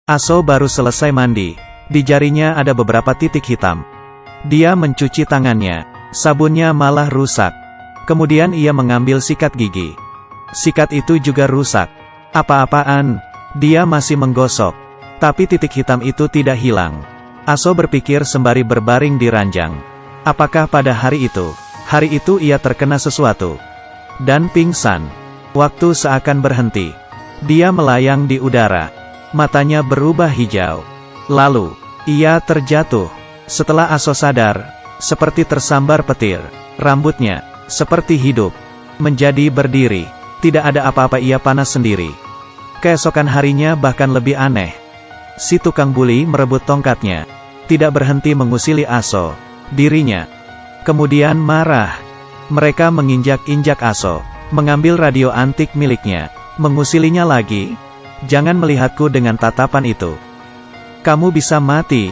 Aso baru selesai mandi. Di jarinya ada beberapa titik hitam. Dia mencuci tangannya. Sabunnya malah rusak. Kemudian ia mengambil sikat gigi. Sikat itu juga rusak. Apa-apaan? Dia masih menggosok. Tapi titik hitam itu tidak hilang. Aso berpikir sembari berbaring di ranjang. Apakah pada hari itu ia terkena sesuatu? Dan pingsan. Waktu seakan berhenti. Dia melayang di udara. Matanya berubah hijau. Lalu, ia terjatuh. Setelah Aso sadar, seperti tersambar petir. Rambutnya, seperti hidup. Menjadi berdiri. Tidak ada apa-apa, ia panas sendiri. Keesokan harinya bahkan lebih aneh. Si tukang buli merebut tongkatnya. Tidak berhenti mengusili Aso. Dirinya. Kemudian marah. Mereka menginjak-injak Aso. Mengambil radio antik miliknya. Mengusilinya lagi. Jangan melihatku dengan tatapan itu. Kamu bisa mati.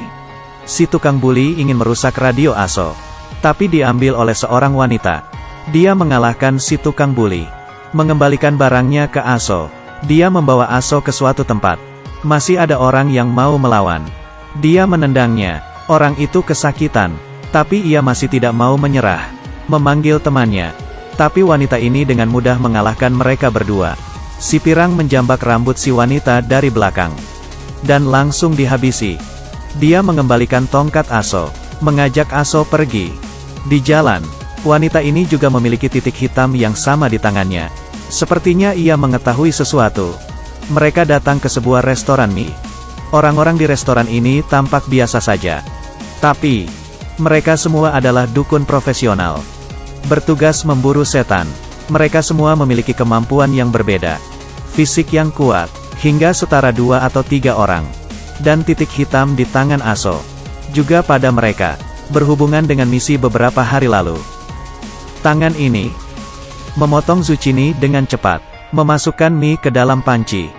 Si tukang buli ingin merusak radio Aso. Tapi diambil oleh seorang wanita. Dia mengalahkan si tukang buli. Mengembalikan barangnya ke Aso. Dia membawa Aso ke suatu tempat. Masih ada orang yang mau melawan. Dia menendangnya. Orang itu kesakitan. Tapi ia masih tidak mau menyerah. Memanggil temannya. Tapi wanita ini dengan mudah mengalahkan mereka berdua. Si pirang menjambak rambut si wanita dari belakang. Dan langsung dihabisi. Dia mengembalikan tongkat Aso. Mengajak Aso pergi. Di jalan, wanita ini juga memiliki titik hitam yang sama di tangannya. Sepertinya ia mengetahui sesuatu. Mereka datang ke sebuah restoran mie. Orang-orang di restoran ini tampak biasa saja. Tapi, mereka semua adalah dukun profesional. Bertugas memburu setan. Mereka semua memiliki kemampuan yang berbeda. Fisik yang kuat, hingga setara 2 atau 3 orang. Dan titik hitam di tangan Aso. Juga pada mereka, berhubungan dengan misi beberapa hari lalu. Tangan ini, memotong zucchini dengan cepat. Memasukkan mie ke dalam panci.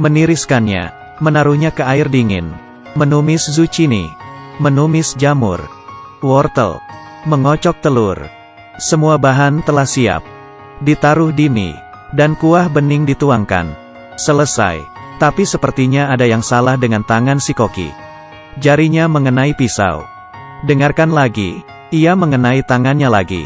Meniriskannya. Menaruhnya ke air dingin. Menumis zucchini. Menumis jamur. Wortel. Mengocok telur. Semua bahan telah siap. Ditaruh di mie. Dan kuah bening dituangkan. Selesai. Tapi sepertinya ada yang salah dengan tangan si koki. Jarinya mengenai pisau. Dengarkan lagi. Ia mengenai tangannya lagi.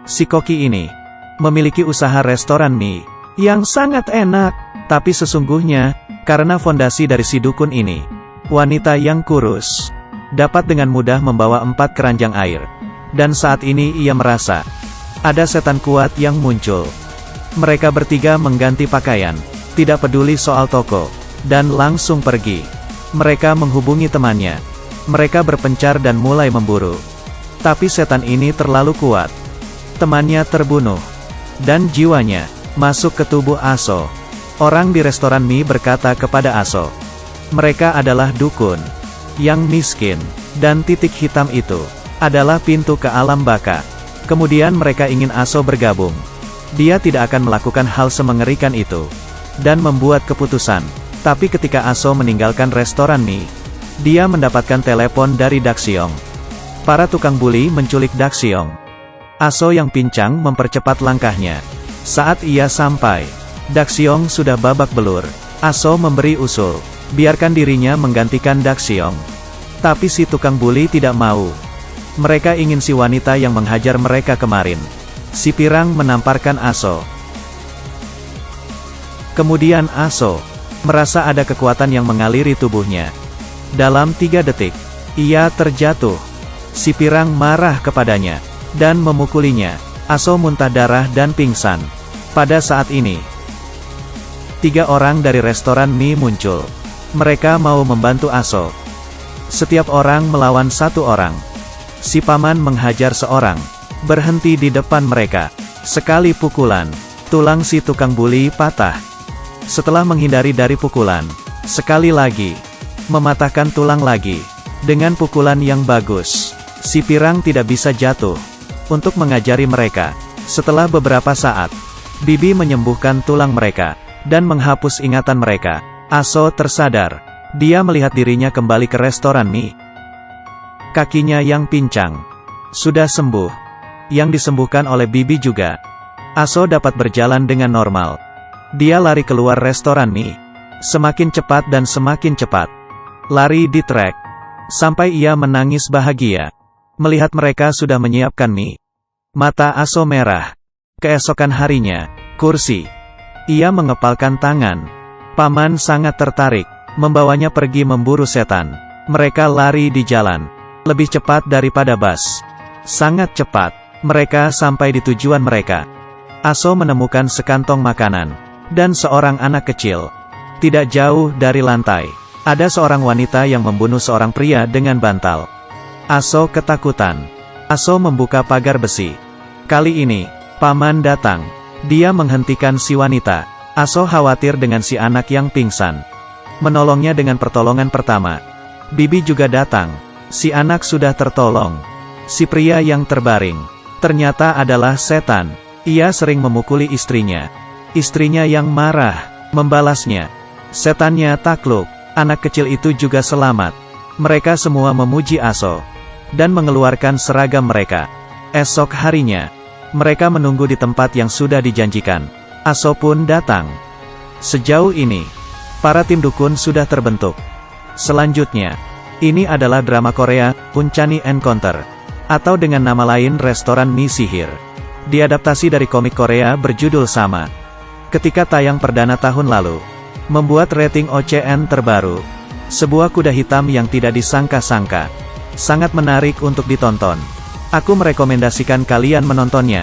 Si koki ini memiliki usaha restoran mie yang sangat enak. Tapi sesungguhnya, karena fondasi dari si dukun ini, wanita yang kurus dapat dengan mudah membawa 4 keranjang air. Dan saat ini ia merasa ada setan kuat yang muncul. Mereka bertiga mengganti pakaian, tidak peduli soal toko, dan langsung pergi. Mereka menghubungi temannya. Mereka berpencar dan mulai memburu. Tapi setan ini terlalu kuat. Temannya terbunuh. Dan jiwanya masuk ke tubuh Aso. Orang di restoran mie berkata kepada Aso, mereka adalah dukun yang miskin. Dan titik hitam itu adalah pintu ke alam baka. Kemudian mereka ingin Aso bergabung. Dia tidak akan melakukan hal semengerikan itu. Dan membuat keputusan. Tapi ketika Aso meninggalkan restoran mie, dia mendapatkan telepon dari Daxiong. Para tukang buli menculik Daxiong. Aso yang pincang mempercepat langkahnya. Saat ia sampai, Daxiong sudah babak belur. Aso memberi usul, biarkan dirinya menggantikan Daxiong. Tapi si tukang buli tidak mau. Mereka ingin si wanita yang menghajar mereka kemarin. Si pirang menamparkan Aso. Kemudian Aso merasa ada kekuatan yang mengaliri tubuhnya. Dalam 3 detik, ia terjatuh. Si pirang marah kepadanya dan memukulinya. Aso muntah darah dan pingsan. Pada saat ini, 3 orang dari restoran mie muncul. Mereka mau membantu Aso. Setiap orang melawan 1 orang. Si paman menghajar seorang. Berhenti di depan mereka. Sekali pukulan, tulang si tukang buli patah. Setelah menghindari dari pukulan, sekali lagi, mematahkan tulang lagi. Dengan pukulan yang bagus, si pirang tidak bisa jatuh. Untuk mengajari mereka. Setelah beberapa saat, Bibi menyembuhkan tulang mereka. Dan menghapus ingatan mereka. Aso tersadar. Dia melihat dirinya kembali ke restoran mie. Kakinya yang pincang sudah sembuh. Yang disembuhkan oleh Bibi juga. Aso dapat berjalan dengan normal. Dia lari keluar restoran mie. Semakin cepat dan semakin cepat. lari di trek. Sampai ia menangis bahagia. Melihat mereka sudah menyiapkan mie. Mata Aso merah. Keesokan harinya, kursi. Ia mengepalkan tangan. Paman sangat tertarik, membawanya pergi memburu setan. Mereka lari di jalan. Lebih cepat daripada bus. Sangat cepat. Mereka sampai di tujuan mereka. Aso menemukan sekantong makanan. Dan seorang anak kecil. Tidak jauh dari lantai. Ada seorang wanita yang membunuh seorang pria dengan bantal. Aso ketakutan. Aso membuka pagar besi. Kali ini, paman datang. Dia menghentikan si wanita. Aso khawatir dengan si anak yang pingsan. Menolongnya dengan pertolongan pertama. Bibi juga datang. Si anak sudah tertolong. Si pria yang terbaring. Ternyata adalah setan. Ia sering memukuli istrinya. Istrinya yang marah, membalasnya. Setannya takluk. Anak kecil itu juga selamat. Mereka semua memuji Aso. Dan mengeluarkan seragam mereka. Esok harinya. Mereka menunggu di tempat yang sudah dijanjikan. Aso pun datang. Sejauh ini, para tim dukun sudah terbentuk. Selanjutnya, ini adalah drama Korea, Uncanny Encounter. Atau dengan nama lain Restoran Mie Sihir. Diadaptasi dari komik Korea berjudul sama. Ketika tayang perdana tahun lalu. Membuat rating OCN terbaru. Sebuah kuda hitam yang tidak disangka-sangka. Sangat menarik untuk ditonton. Aku merekomendasikan kalian menontonnya.